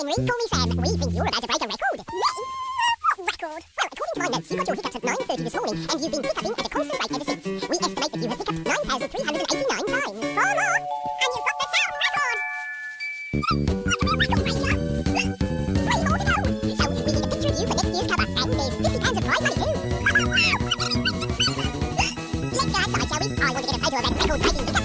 Henry, call me Sam. We think you're about to break a record. Me? What record? Well, according to my notes, you got your hiccups at 9:30 this morning, and you've been hiccuping at a constant rate ever since. We estimate that you have hiccuped 9,389 times. Far more. And you've got the sound record. Three more to go. So we need a picture of you for next year's cover, and there's £50 of prize money too. Let's go outside, shall we? I want to get a photo of that record-breaking hiccup.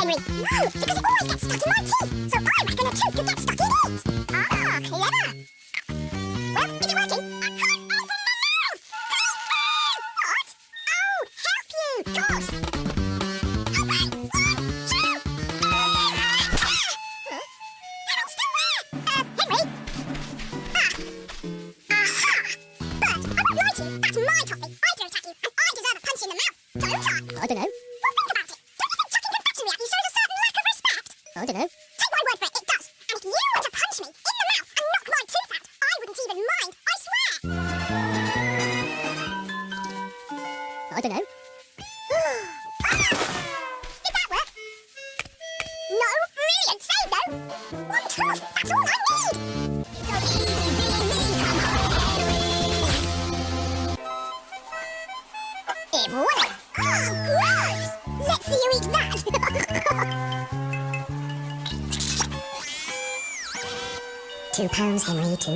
Henry. No, because it always gets stuck in my teeth. So I reckon a tooth could get stuck in it. Ah, clever. Well, is it working? I can't open my mouth. What? Oh, help you. Of course. Okay, 1, 2. That'll still work. Henry? Aha. But I won't lie to you. That's my topic. I threw it at you, and I deserve a punch in the mouth. Don't I? I don't know. Well, think about it. Don't you think chucking confectionery at you shows a certain lack of respect? I don't know. Take my word for it, it does. And if you were to punch me in the mouth and knock my tooth out, I wouldn't even mind. I swear. I don't know. Did that work? No, brilliant. Save though. 1 tooth. That's all I need. So easy being me, come on. Eh, voilà. Oh, gross. Let's see you eat that. £2, Henry, £2.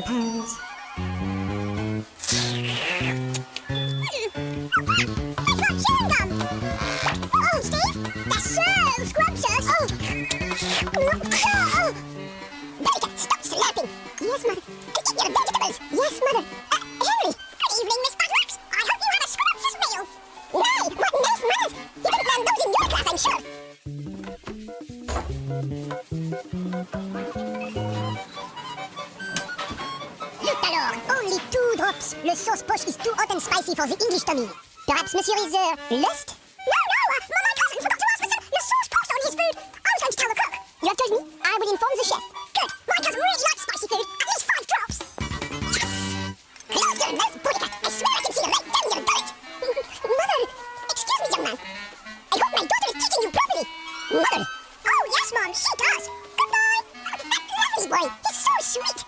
It's like chewing gum. Oh, Steve, that's so scrumptious. Oh. Monica, stop slurping. Yes, Mother. And eat your vegetables. Yes, Mother. Henry, good evening, Miss Buzzworks. I hope you had a scrumptious meal. Nay, what nice manners. You didn't learn those in your class, I'm sure. Look alors, only 2 drops. Le sauce poche is too hot and spicy for the English tummy. Perhaps Monsieur is, lost? No, my cousin forgot to ask for some sauce poche on his food. I was going to tell the cook. You have told me. I will inform the chef. Good. My cousin really likes spicy food. At least 5 drops. Yes! Close your mouth, Monica. I swear I can see right down your gullet. Mother! Excuse me, young man. I hope my daughter is teaching you properly. Mother! Oh, yes, Mom, she does. Goodbye. That lovely boy. He's so sweet.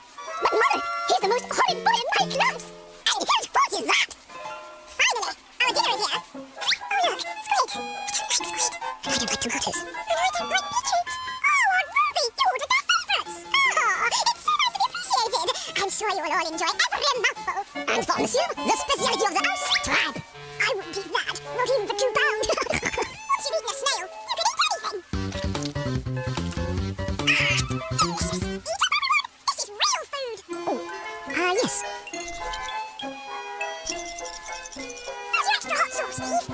But, Mother, he's the most horrid boy in my class. And whose fault is that? Finally, our dinner is here. Oh, look, squid. I don't like squid. And I don't like tomatoes. And I don't like beetroots. Oh, Ruby, you ordered our favourites. Oh, it's so nice to be appreciated. I'm sure you will all enjoy every mouthful. And for Monsieur, the speciality of the house, crab. I wouldn't eat that, not even for £2. Once you've eaten a snail, you can eat anything. Delicious. Eat up, everyone. This is real food. Oh, yes. How's your extra hot sauce, Steve?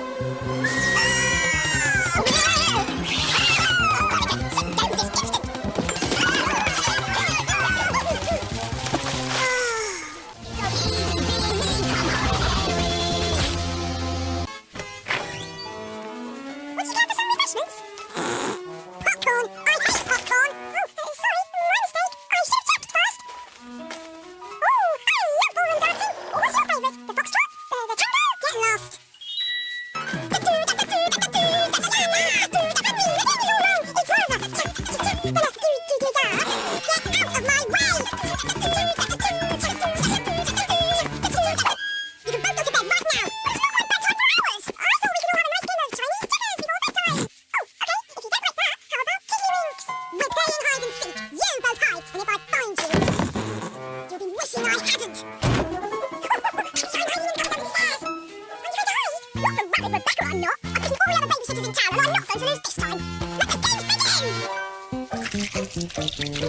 Sit down this instant. So easy being me, come on. Don't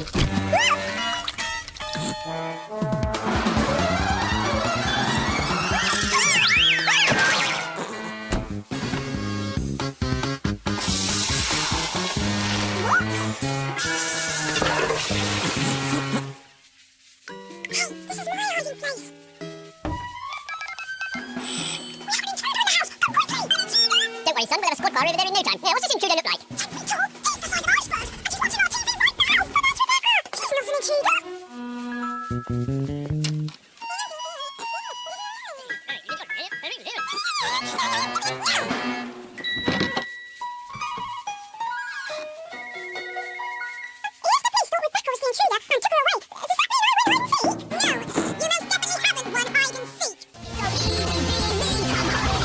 worry, son, we'll have a squad car over there in no time. Yeah, what's this intruder look like? 10 feet tall, deep the size of icebergs, and she's watching our TV right now! But that's Rebecca! She's not an intruder! If the police thought Rebecca was the intruder and took her away, does that mean I went hide and seek? No, you most definitely haven't won hide and seek. So easy being me, come on.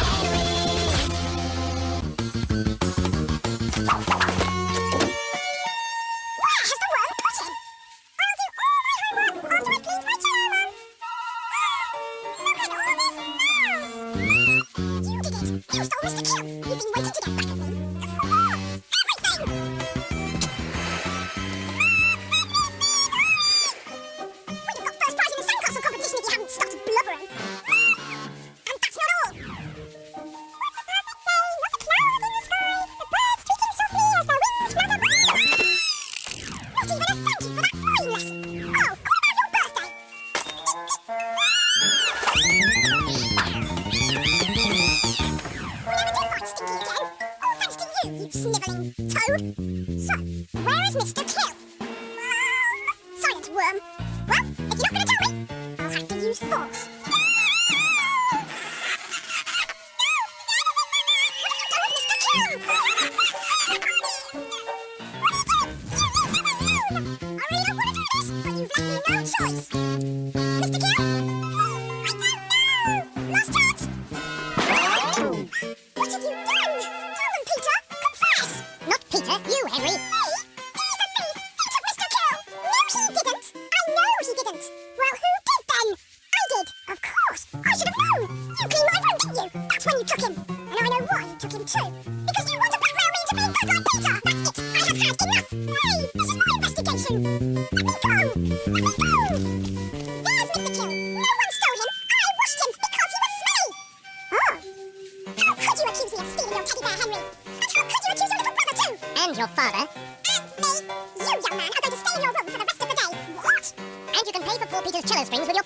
Where has the worm put him? I'll do all my homework after I cleaned my chair. Look at all this mess! You did it! You stole Mr. Kill! You've been waiting to get back at me. Of course! Everything! We'd have got first prize in the sandcastle competition if you hadn't started blubbering. And that's not all! What's a perfect day? Not a cloud in the sky. The birds tweaking softly as their wings flutter by. Not even a thank you for that flying lesson. Oh, what about your birthday? We never did fight Stinky again. All thanks to you, you snivelling toad. So, where is Mr. Kill? Silence, worm. Well, if you're not going to tell me, I'll have to use force. What have you done with Mr. Kill? I really don't want to do this, but you've left me no choice. Mr. Kill? I don't know. Last chance. What have you done? Tell them, Peter. Confess. Not Peter, you, Henry. Me? Even me? He took Mr. Kill. No, he didn't. I know he didn't. Well, who did then? I did. Of course. I should have known. You cleaned my room, didn't you? That's when you took him. And I know why you took him too. Because you want to blackmail me into being good like Peter. That's it. I have had enough. Hey, this is my investigation. Let me go. Let me go. There's Mr. Kill. No one stole him. I washed him because he was smelly. Oh. How could you accuse me of stealing your teddy bear, Henry? And how could you accuse your little brother too? And your father. And me. You, young man, are going to stay in your room for the rest of the day. What? And you can pay for poor Peter's cello strings with your